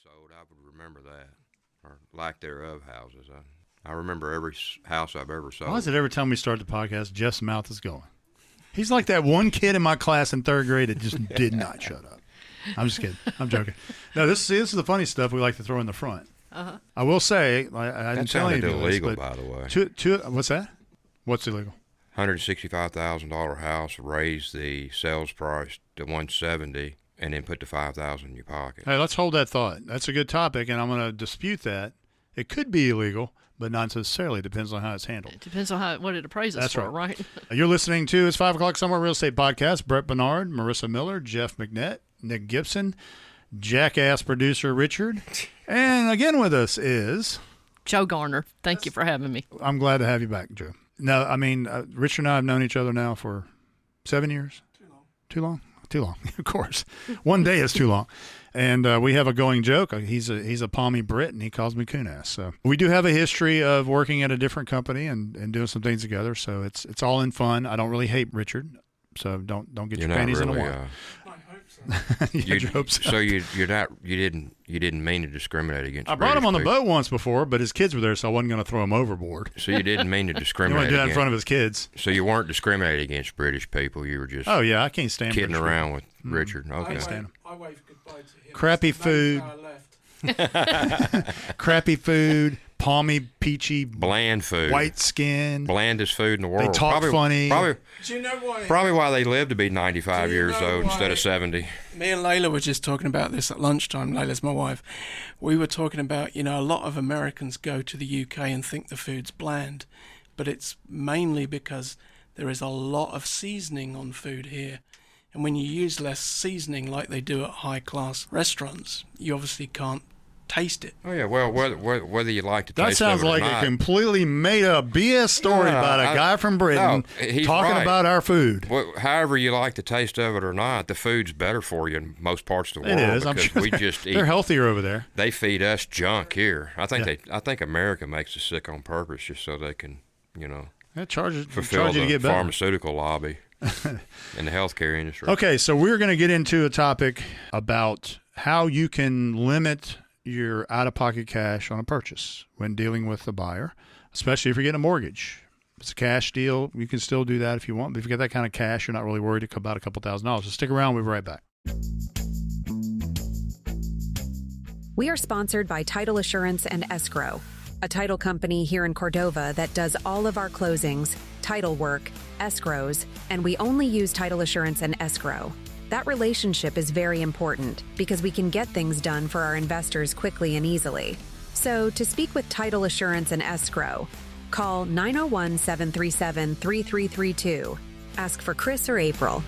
sold, I would remember that, or lack thereof houses. I remember every house I've ever sold. Why is it every time we start the podcast, Jeff's mouth is going? He's like that one kid in my class in third grade that just did not shut up. I'm just kidding. I'm joking. No, this is the funny stuff we like to throw in the front. Uh-huh. I will say, I didn't tell anybody illegal, this, by the way. What's that? What's illegal? $165,000 house, raise the sales price to $170,000, and then put the $5,000 in your pocket. Hey, let's hold that thought. That's a good topic, and I'm going to dispute that. It could be illegal, but not necessarily. It depends on how it's handled. It depends on what it appraises. That's for, right? You're listening to It's 5 O'Clock Somewhere Real Estate Podcast. Brett Bernard, Marissa Miller, Jeff McNett, Nick Gibson, jackass producer Richard, and again with us is Joe Garner. Thank you for having me. I'm glad to have you back, Joe. No, I mean, Richard and I have known each other now for 7 years. Too long? Too long, of course. One day is too long. And we have a going joke. He's a palmy Brit, and he calls me Kunas. So we do have a history of working at a different company and doing some things together. So it's all in fun. I don't really hate Richard, so don't get your panties in a wad. You didn't mean to discriminate against. I brought him on the boat once before, but his kids were there, so I wasn't going to throw him overboard. So you didn't mean to discriminate. You want to do that in front of his kids. So you weren't discriminating against British people. You were just. Oh yeah, I can't stand kidding British around people. with Richard. Okay. I waved goodbye to him. Crappy food. Crappy food. Palmy, peachy, bland food, white skin, blandest food in the world. They talk funny. Probably, do you know why? Probably why they live to be 95 years old instead of 70. Me and Layla were just talking about this at lunchtime. Layla's my wife. We were talking about, a lot of Americans go to the UK and think the food's bland, but it's mainly because there is a lot of seasoning on food here. And when you use less seasoning like they do at high-class restaurants, you obviously can't taste it. Oh yeah, well, whether you like to taste it or not. That sounds like a completely made-up BS story about a guy from Britain talking about our food. Well, however you like the taste of it or not, the food's better for you in most parts of the world. It is. I'm sure we just eat. They're healthier over there. They feed us junk here. I think America makes us sick on purpose just so they can, fulfill the pharmaceutical lobby in the healthcare industry. Okay, so we're going to get into a topic about how you can limit your out-of-pocket cash on a purchase when dealing with a buyer, especially if you're getting a mortgage. If it's a cash deal, you can still do that if you want. But if you get that kind of cash, you're not really worried about a couple $1,000s. So stick around. We'll be right back. We are sponsored by Title Assurance and Escrow, a title company here in Cordova that does all of our closings, title work, escrows, and we only use Title Assurance and Escrow. That relationship is very important because we can get things done for our investors quickly and easily. So to speak with Title Assurance and Escrow, call 901-737-3332. Ask for Chris or April.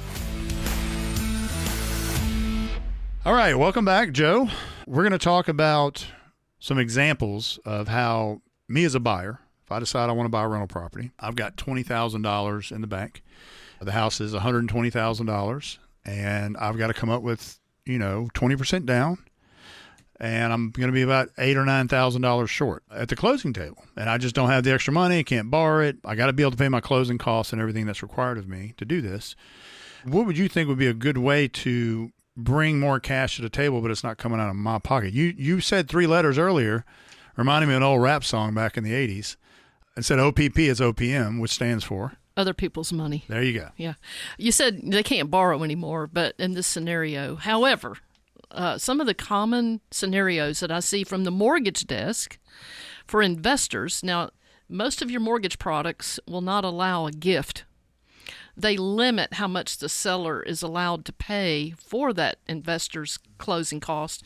All right, welcome back, Joe. We're going to talk about some examples of how me as a buyer, if I decide I want to buy a rental property, I've got $20,000 in the bank. The house is $120,000. And I've got to come up with, 20% down, and I'm going to be about $8,000 or $9,000 short at the closing table. And I just don't have the extra money, can't borrow it. I got to be able to pay my closing costs and everything that's required of me to do this. What would you think would be a good way to bring more cash to the table, but it's not coming out of my pocket? You said 3 letters earlier, reminding me of an old rap song back in the 80s. It said OPP is OPM, which stands for other people's money. There you go. Yeah. You said they can't borrow anymore, but in this scenario, however, some of the common scenarios that I see from the mortgage desk for investors, now, most of your mortgage products will not allow a gift. They limit how much the seller is allowed to pay for that investor's closing cost.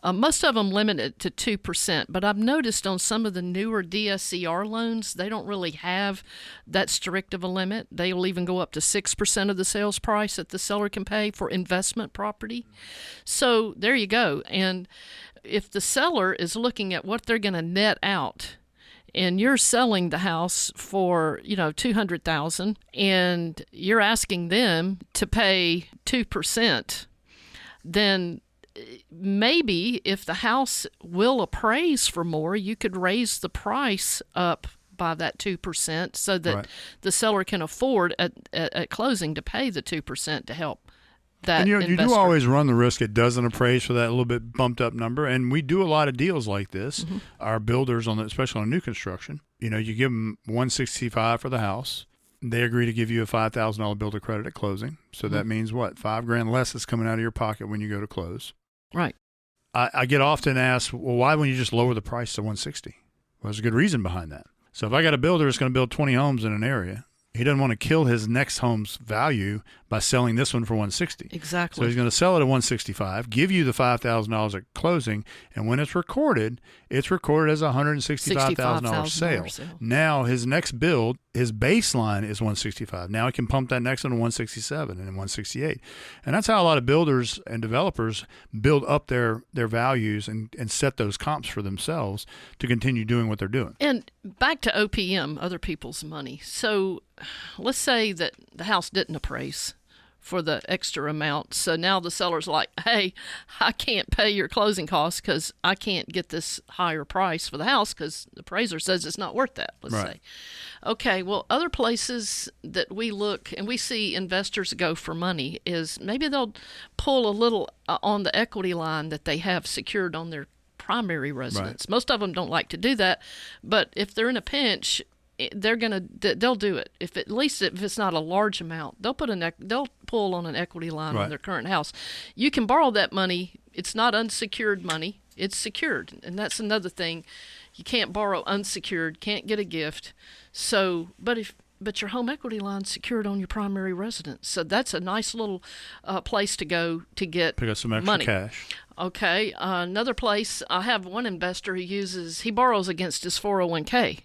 Most of them limit it to 2%, but I've noticed on some of the newer DSCR loans, they don't really have that strict of a limit. They'll even go up to 6% of the sales price that the seller can pay for investment property. So there you go. And if the seller is looking at what they're going to net out, and you're selling the house for, $200,000, and you're asking them to pay 2%, then maybe if the house will appraise for more, you could raise the price up by that 2% so that the seller can afford at closing to pay the 2% to help that and you investor. do always run the risk it doesn't appraise for that little bit bumped up number. And we do a lot of deals like this. Our builders, especially on new construction, you give them $165 for the house. They agree to give you a $5,000 builder credit at closing. So that means what? $5,000 less is coming out of your pocket when you go to close. Right. I get often asked, well, why wouldn't you just lower the price to $160? Well, there's a good reason behind that. So if I got a builder that's going to build 20 homes in an area, he doesn't want to kill his next home's value by selling this one for $160. Exactly. So he's going to sell it at $165, give you the $5,000 at closing, and when it's recorded as a $165,000 sale. Now his next build, his baseline is $165. Now he can pump that next one to $167 and then $168. And that's how a lot of builders and developers build up their values and set those comps for themselves to continue doing what they're doing. And back to OPM, other people's money. So let's say that the house didn't appraise for the extra amount. So now the seller's like, hey, I can't pay your closing costs because I can't get this higher price for the house because the appraiser says it's not worth that, let's say. Okay, well, other places that we look and we see investors go for money is maybe they'll pull a little on the equity line that they have secured on their primary residence. Most of them don't like to do that, but if they're in a pinch, they'll do it. If it's not a large amount, they'll pull on an equity line on their current house. You can borrow that money. It's not unsecured money. It's secured, and that's another thing. You can't borrow unsecured. Can't get a gift. So, but your home equity line's secured on your primary residence. So that's a nice little place to go to get pick up some extra money. Cash. Okay, another place. I have one investor he borrows against his 401k.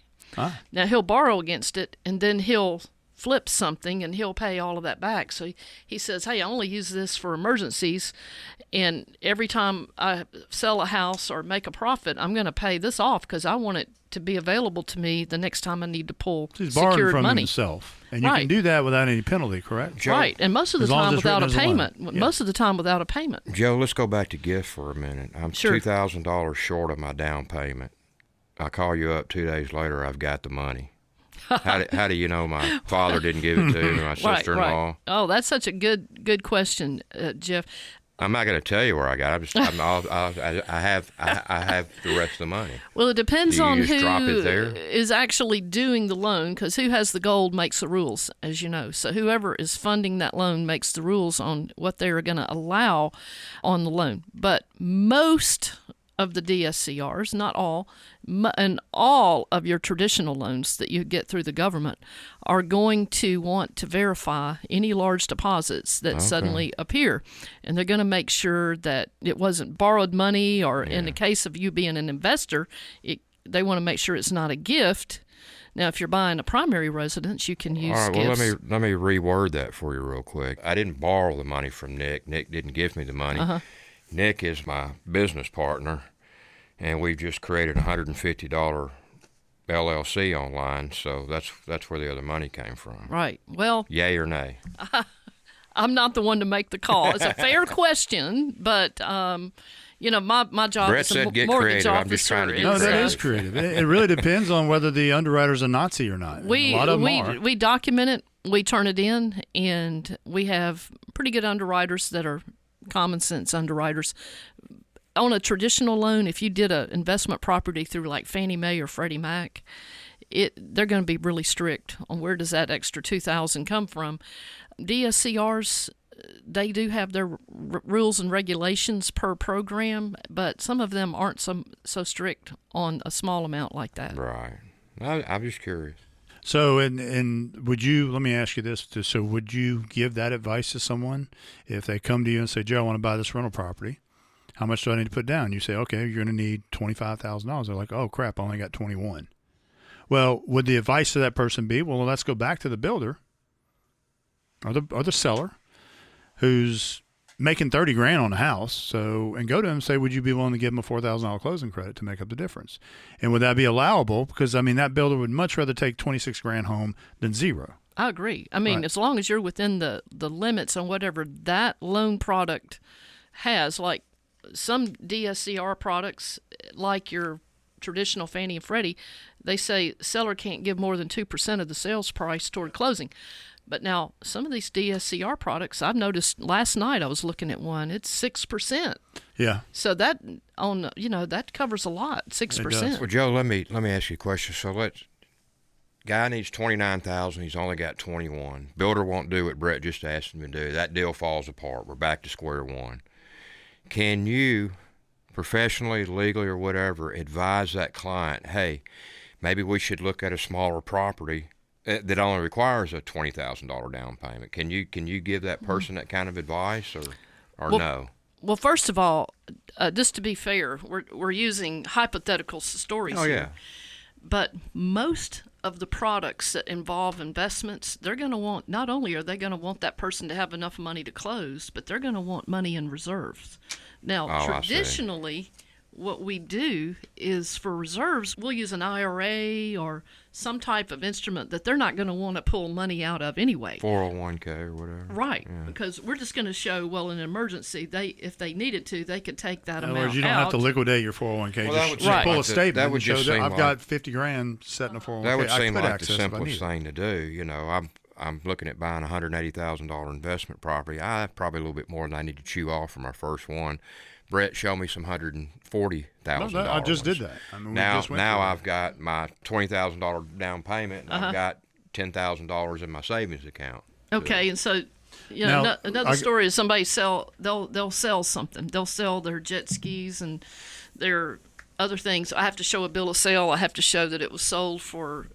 Now he'll borrow against it, and then he'll flip something, and he'll pay all of that back. So he says, hey, I only use this for emergencies, and every time I sell a house or make a profit, I'm going to pay this off because I want it to be available to me the next time I need to pull He's secured borrowing from money. Himself. And you can do that without any penalty, correct? Joe, right, and most of the time without a payment. Most of the time without a payment. Joe, let's go back to gift for a minute. I'm $2,000 short of my down payment. I call you up 2 days later, I've got the money. How do you know my father didn't give it to me, my sister-in-law? Right. Oh, that's such a good question, Jeff. I'm not going to tell you where I got it. I have the rest of the money. Well, it depends on who drop it there? Is actually doing the loan, because who has the gold makes the rules, as you know. So whoever is funding that loan makes the rules on what they're going to allow on the loan. But most of the DSCRs, not all, and all of your traditional loans that you get through the government are going to want to verify any large deposits that suddenly appear. And they're going to make sure that it wasn't borrowed money, or in the case of you being an investor, they want to make sure it's not a gift. Now, if you're buying a primary residence, you can use gifts. Well, let me reword that for you real quick. I didn't borrow the money from Nick. Nick didn't give me the money. Nick is my business partner, and we've just created a $150 LLC online, so that's where the other money came from. Right. Well, yay or nay? I'm not the one to make the call. It's a fair question, but my job Brett as said a get mortgage creative. officer. I'm just trying to get No, creative. that is creative. It really depends on whether the underwriter's a Nazi or not. A lot of them are. We document it, we turn it in, and we have pretty good underwriters that are common sense underwriters. On a traditional loan, if you did an investment property through like Fannie Mae or Freddie Mac, they're going to be really strict on where does that extra $2,000 come from. DSCRs, they do have their rules and regulations per program, but some of them aren't so strict on a small amount like that. Right. I'm just curious. So, and would you, let me ask you this, so would you give that advice to someone if they come to you and say, Joe, I want to buy this rental property. How much do I need to put down? You say, okay, you're going to need $25,000. They're like, oh, crap, I only got 21. Well, would the advice to that person be, well, let's go back to the builder or the seller who's making $30,000 on the house, and go to him and say, would you be willing to give him a $4,000 closing credit to make up the difference? And would that be allowable? Because, that builder would much rather take $26,000 home than zero. I agree. As long as you're within the limits on whatever that loan product has, like some DSCR products, like your traditional Fannie and Freddie, they say seller can't give more than 2% of the sales price toward closing. But now some of these DSCR products, I've noticed last night I was looking at one, it's 6%. Yeah. So that that covers a lot, 6%. Well, Joe, let me ask you a question. So guy needs 29,000. He's only got 21. Builder won't do what Brett just asked him to do. That deal falls apart. We're back to square one. Can you, professionally, legally, or whatever, advise that client, hey, maybe we should look at a smaller property that only requires a $20,000 down payment? Can you give that person that kind of advice, or no? Well, first of all, just to be fair, we're using hypothetical stories Oh, here. yeah. But most of the products that involve investments, they're going to want, not only are they going to want that person to have enough money to close, but they're going to want money in reserves. Now, traditionally, what we do is for reserves, we'll use an IRA or some type of instrument that they're not going to want to pull money out of anyway. 401k or whatever. Right, Yeah. because we're just going to show, well, in an emergency, if they needed to, they could take that In amount other words, you don't out. have to liquidate your 401k. Well, that just would seem pull like a statement that would and show just that seem I've like- got 50 grand set in a 401k. That would I seem could like the access if I simplest needed. thing to do. You know, I'm looking at buying a $180,000 investment property. I have probably a little bit more than I need to chew off for my first one. Brett, show me some $140,000. No, I just did that. I mean, we Now just went through that. I've got my $20,000 down payment, and I've got $10,000 in my savings account. Okay, and so Now, another story is somebody they'll sell something. They'll sell their jet skis and their other things. I have to show a bill of sale. I have to show that it was sold for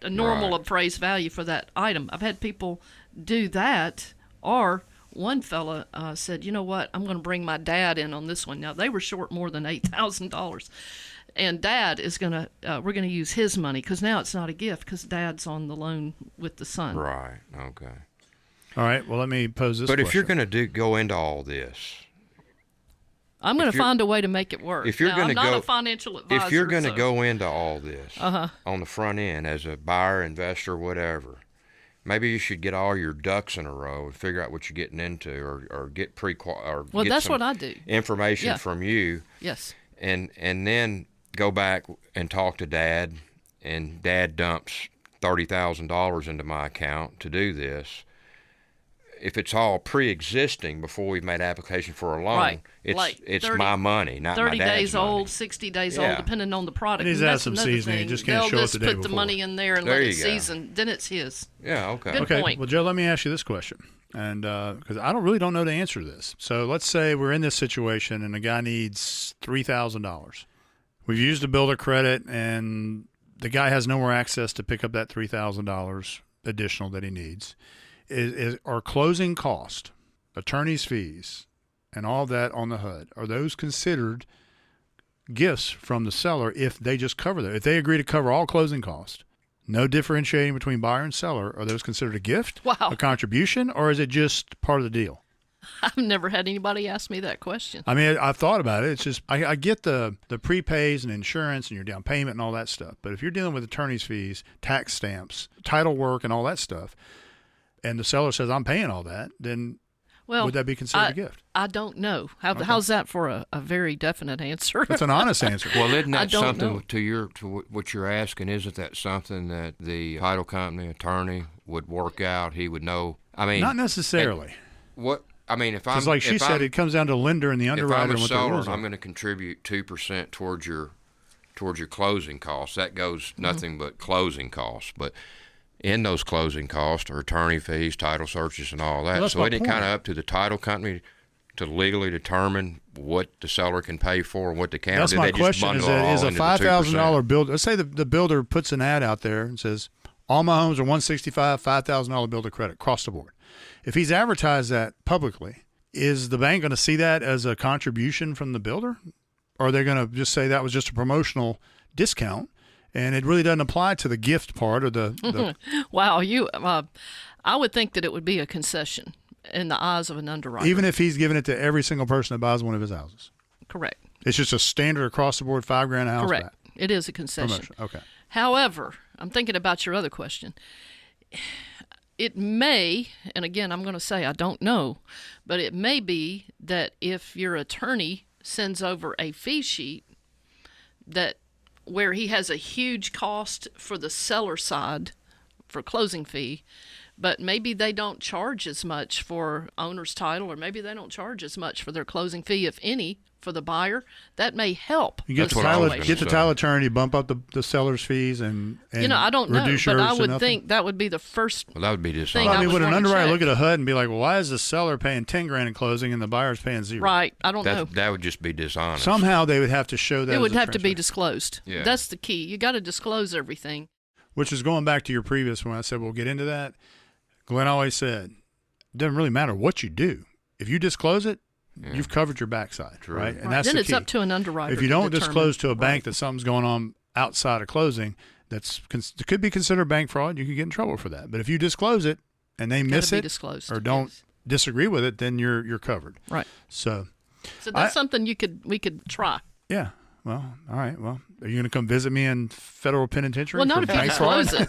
a normal Right. appraised value for that item. I've had people do that, or one fella said, you know what, I'm going to bring my dad in on this one. Now, they were short more than $8,000. And Dad is going to, we're going to use his money because now it's not a gift because Dad's on the loan with the son. Right. Okay. All right, well, let me pose this But question. if you're going to go into all this, I'm going to you're- find a way to make it work. if you're Now, going I'm to not go, a financial advisor. if you're going to so- go into all this on the front end as a buyer, investor, whatever, maybe you should get all your ducks in a row and figure out what you're getting into, or get Well, get that's some what I do. information Yeah. from you, Yes. and then go back and talk to Dad, and Dad dumps $30,000 into my account to do this. If it's all pre-existing before we've made application for a loan, Right. it's Like it's 30 my money, not 30 my dad's days money. old, 60 days Yeah. old, depending on the product. It needs And to have that's some another seasoning. It thing. just can't They'll show up just the day put the before. money in there and There let you it go. season. Then it's his. Yeah, okay. Good Okay, point. well, Joe, let me ask you this question, and because I really don't know the answer to this. So let's say we're in this situation, and the guy needs $3,000. We've used a builder credit, and the guy has no more access to pick up that $3,000 additional that he needs. Is our closing cost, attorney's fees, and all that on the HUD, are those considered gifts from the seller if they just cover that? If they agree to cover all closing costs, no differentiating between buyer and seller, are those considered a gift, Wow. a contribution, or is it just part of the deal? I've never had anybody ask me that question. I mean, I've thought about it. It's just I get the prepays and insurance and your down payment and all that stuff. But if you're dealing with attorney's fees, tax stamps, title work, and all that stuff, and the seller says, I'm paying all that, then Well, would that be considered a gift? I don't know. How's that for a very definite answer? That's an honest answer. Well, isn't I that don't something know. to what you're asking? Isn't that something that the title company attorney would work out? He would know. I mean, Not necessarily. what I mean, if I'm Because like she if said, I'm- it comes down to lender and the if underwriter I'm a and what the seller, rules I'm are. going to contribute 2% towards your closing costs. That goes nothing but closing costs, but. In those closing costs are attorney fees, title searches, and all that. Well, that's So my isn't it point. kind of up to the title company to legally determine what the seller can pay for and what the counter? That's do my they just question. bundle Is it all a into the $5,000 2%? build? Let's say the builder puts an ad out there and says, all my homes are $165, $5,000 builder credit across the board. If he's advertised that publicly, is the bank going to see that as a contribution from the builder? Or are they going to just say that was just a promotional discount and it really doesn't apply to the gift part or the Wow, I would think that it would be a concession in the eyes of an underwriter. even if he's giving it to every single person that buys one of his houses? Correct. It's just a standard across the board $5,000 a house Correct. back. It is a concession. Promotion. Okay. However, I'm thinking about your other question. It may, and again, I'm going to say I don't know, but it may be that if your attorney sends over a fee sheet that where he has a huge cost for the seller side for closing fee, but maybe they don't charge as much for owner's title, or maybe they don't charge as much for their closing fee, if any, for the buyer. That may help. You get the title attorney, bump up the seller's fees, and I don't know, but I would think that would be the first. Well, that would be dishonest. I mean, would an underwriter look at a HUD and be like, well, why is the seller paying $10,000 in closing and the buyer's paying $0? Right. I don't know. That would just be dishonest. Somehow they would have to show that. It would have to be disclosed. Yeah. That's the key. You got to disclose everything. Which is going back to your previous one. I said we'll get into that. Glenn always said, it doesn't really matter what you do. If you disclose it, you've covered your backside, True. right? And that's then the it's key. up to an underwriter. If you don't to disclose to a determine. bank that something's going on outside of closing, it could be considered bank fraud. You could get in trouble for that. But if you disclose it and they miss it disclosed, or don't disagree with it, then you're covered. Right. So that's something we could try. Yeah. Well, all right. Well, are you going to come visit me in federal penitentiary? Well, not for if you bank fraud? disclose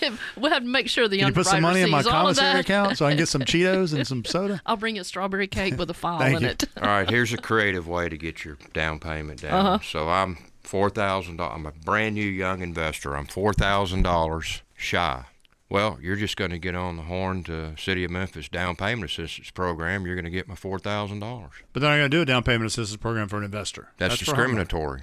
it. We'll have to make sure the Can you put some money in my sees all of commissary that. account so I can get some Cheetos and some soda? I'll bring you a strawberry cake with a file Thank in you. it. All right, here's a creative way to get your down payment down. So I'm $4,000. I'm a brand new young investor. I'm $4,000 shy. Well, you're just going to get on the horn to City of Memphis Down Payment Assistance Program. You're going to get my $4,000. But they're not going to do a down payment assistance program for an investor. That's for discriminatory.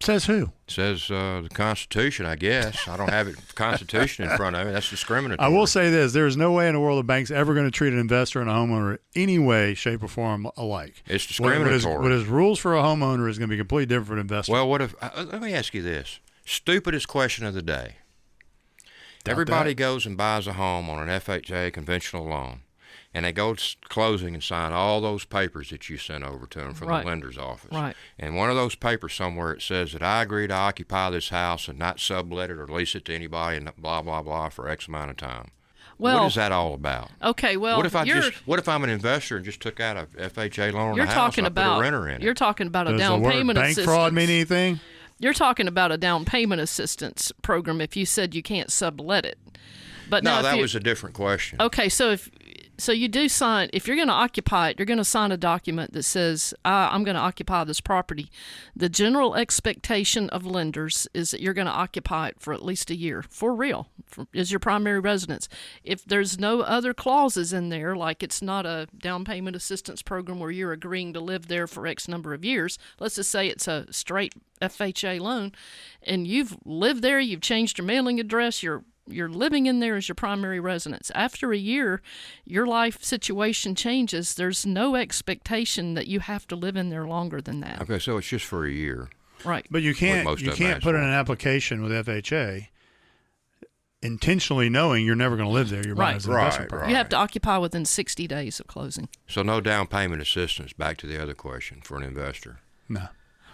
Says who? Says the Constitution, I guess. I don't have it Constitution in front of me. That's discriminatory. I will say this. There is no way in the world the bank's ever going to treat an investor and a homeowner any way, shape, or form alike. It's discriminatory. What is rules for a homeowner is going to be completely different for an investor. Well, what if? Let me ask you this: stupidest question of the day. Everybody goes and buys a home on an FHA conventional loan, and they go to closing and sign all those papers that you sent over to them from the lender's office. Right. And one of those papers somewhere, it says that I agree to occupy this house and not sublet it or lease it to anybody and blah, blah, blah for X amount of time. Well, what is that all about? Okay, well, what if I'm an investor and just took out a FHA loan on you're a house talking and I about put a renter in it? You're talking about a Does down the word payment bank assistance. fraud mean anything? You're talking about a down payment assistance program if you said you can't sublet it. But no, now that was a different question. Okay, so you do sign, if you're going to occupy it, you're going to sign a document that says, I'm going to occupy this property. The general expectation of lenders is that you're going to occupy it for at least a year, for real, is your primary residence. If there's no other clauses in there, like it's not a down payment assistance program where you're agreeing to live there for X number of years, let's just say it's a straight FHA loan, and you've lived there, you've changed your mailing address, you're living in there as your primary residence. After a year, your life situation changes. There's no expectation that you have to live in there longer than that. Okay, so it's just for a year. Right. But you can't Most of them ask put in for. an application with FHA intentionally knowing you're never going to live there. You're buying as an investment property. You have to occupy within 60 days of closing. So no down payment assistance, back to the other question, for an investor. No.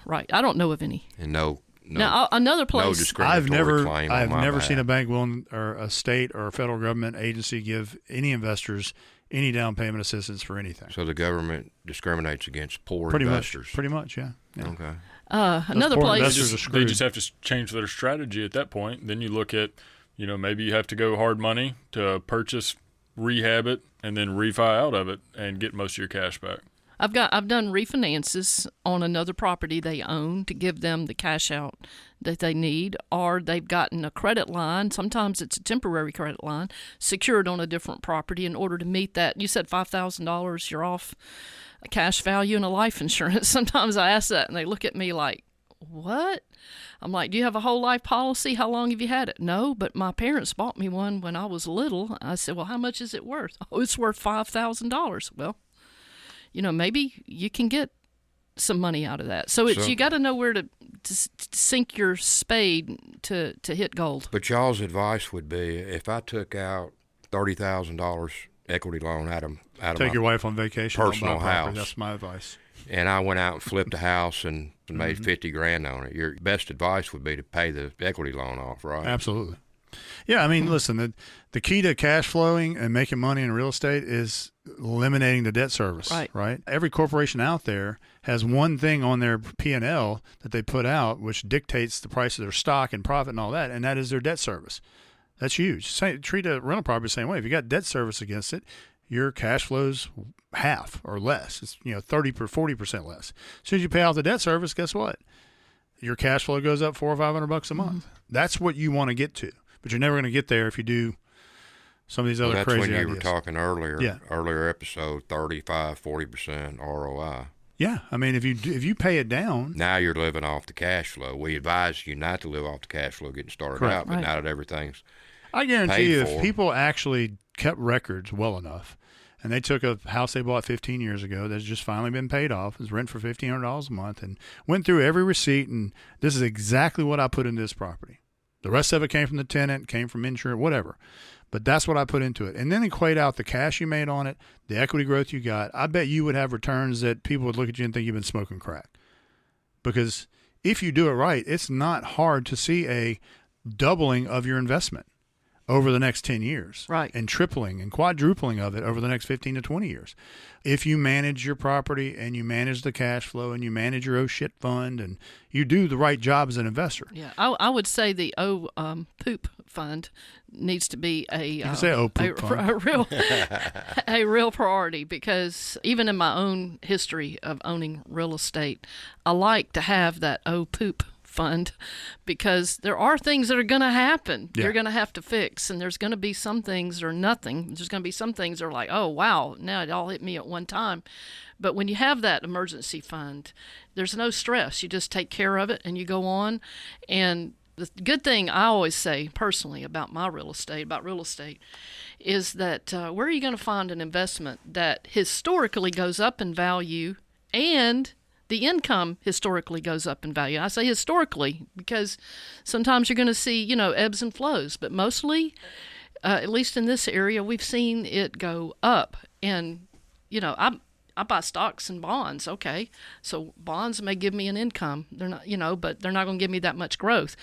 Right. I don't know of any. And no Now, another no place. discriminatory claim on I've my never behalf. seen a bank willing or a state or a federal government agency give any investors any down payment assistance for anything. So the government discriminates against poor Pretty investors. much, yeah. Okay. Another poor place. investors are They screwed. just have to change their strategy at that point. Then you look at, maybe you have to go hard money to purchase, rehab it, and then refi out of it and get most of your cash back. I've done refinances on another property they own to give them the cash out that they need, or they've gotten a credit line. Sometimes it's a temporary credit line secured on a different property in order to meet that. You said $5,000, you're off a cash value and a life insurance. Sometimes I ask that and they look at me like, what? I'm like, do you have a whole life policy? How long have you had it? No, but my parents bought me one when I was little. I said, well, how much is it worth? Oh, it's worth $5,000. Well, maybe you can get some money out of that. So you got to know where to sink your spade to hit gold. But y'all's advice would be, if I took out $30,000 equity loan out of Take my your wife on vacation. personal don't buy property. house. That's my advice. and I went out and flipped a house and made $50,000 on it, your best advice would be to pay the equity loan off, right? Absolutely. Yeah, I mean, listen, the key to cash flowing and making money in real estate is eliminating the debt service, right? Every corporation out there has one thing on their P&L that they put out which dictates the price of their stock and profit and all that, and that is their debt service. That's huge. Treat a rental property the same way. If you got debt service against it, your cash flow's half or less. It's 30 or 40% less. As soon as you pay off the debt service, guess what? Your cash flow goes up $400 or $500 a month. That's what you want to get to. But you're never going to get there if you do some of these Well, other that's crazy when you ideas. were talking earlier, Yeah. earlier episode, 35, 40% ROI. Yeah, I mean, if you pay it down, Now you're living off the cash flow. We advise you not to live off the cash flow getting started Correct. out, but Right. now that everything's I guarantee paid you, for. if people actually kept records well enough, and they took a house they bought 15 years ago that's just finally been paid off, is rent for $1,500 a month, and went through every receipt, and this is exactly what I put into this property. The rest of it came from the tenant, came from insurance, whatever. But that's what I put into it. And then equate out the cash you made on it, the equity growth you got. I bet you would have returns that people would look at you and think you've been smoking crack. Because if you do it right, it's not hard to see a doubling of your investment over the next 10 years. Right. And tripling and quadrupling of it over the next 15 to 20 years. If you manage your property and you manage the cash flow and you manage your shit fund and you do the right job as an investor. Yeah, I would say the poop fund needs to be a can say poop fund. a real priority, because even in my own history of owning real estate, I like to have that poop fund, because there are things that are going to happen. Yeah. You're going to have to fix, and there's going to be some things that are nothing. There's going to be some things that are like, oh wow, now it all hit me at one time. But when you have that emergency fund, there's no stress. You just take care of it and you go on. And the good thing I always say personally about real estate, is that where are you going to find an investment that historically goes up in value and the income historically goes up in value? I say historically because sometimes you're going to see, ebbs and flows, but mostly, at least in this area, we've seen it go up. And, I buy stocks and bonds. Okay. So bonds may give me an income. They're not, but they're not going to give me that much growth.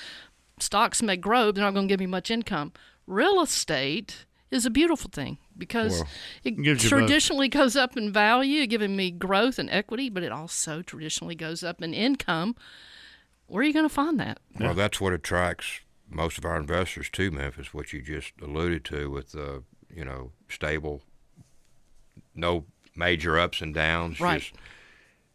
Stocks may grow. They're not going to give me much income. Real estate is a beautiful thing because it traditionally goes up in value, giving me growth and equity, but it also traditionally goes up in income. Where are you going to find that? Well, that's what attracts most of our investors to Memphis, what you just alluded to with, stable, no major ups and downs, Right. just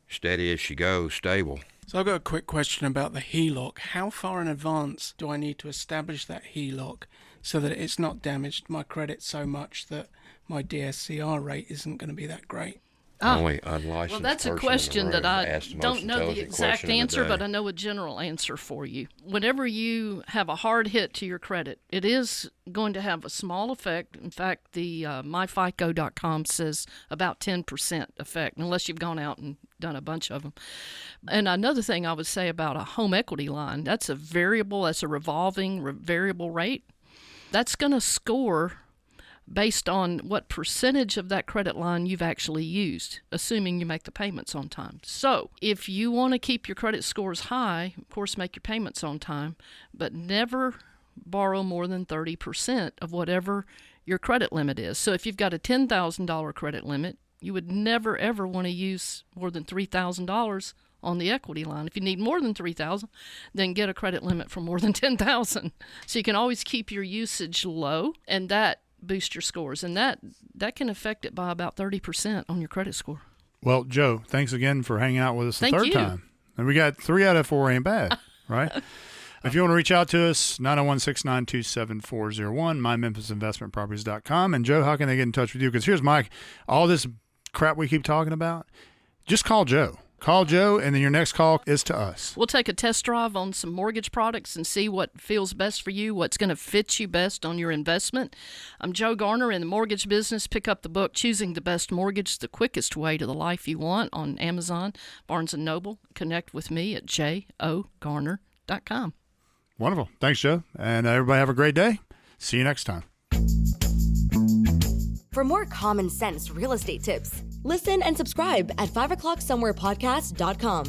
steady as she goes, stable. So I've got a quick question about the HELOC. How far in advance do I need to establish that HELOC so that it's not damaged my credit so much that my DSCR rate isn't going to be that great? Only unlicensed. Well, that's a person question in the that room I asked the most don't know the intelligent exact question of the answer, day. but I know a general answer for you. Whenever you have a hard hit to your credit, it is going to have a small effect. In fact, the myfico.com says about 10% effect, unless you've gone out and done a bunch of them. And another thing I would say about a home equity line, that's a revolving variable rate. That's going to score based on what percentage of that credit line you've actually used, assuming you make the payments on time. So if you want to keep your credit scores high, of course, make your payments on time, but never borrow more than 30% of whatever your credit limit is. So if you've got a $10,000 credit limit, you would never, ever want to use more than $3,000 on the equity line. If you need more than $3,000, then get a credit limit for more than $10,000. So you can always keep your usage low, and that boost your scores, and that can affect it by about 30% on your credit score. Well, Joe, thanks again for hanging out with us the Thank third you. time. And we got 3 out of 4 ain't bad, right? If you want to reach out to us, 901-692-7401, mymemphisinvestmentproperties.com. And Joe, how can they get in touch with you? Because here's all this crap we keep talking about, just call Joe. Call Joe, and then your next call is to us. We'll take a test drive on some mortgage products and see what feels best for you, what's going to fit you best on your investment. I'm Joe Garner in the mortgage business. Pick up the book, Choosing the Best Mortgage, the Quickest Way to the Life You Want, on Amazon, Barnes & Noble. Connect with me at jogarner.com. Wonderful. Thanks, Joe. And everybody have a great day. See you next time. For more common sense real estate tips, listen and subscribe at 5o'clocksomewherepodcast.com.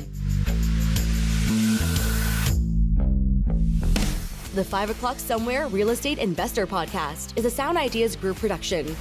The 5 O'Clock Somewhere Real Estate Investor Podcast is a Sound Ideas Group production.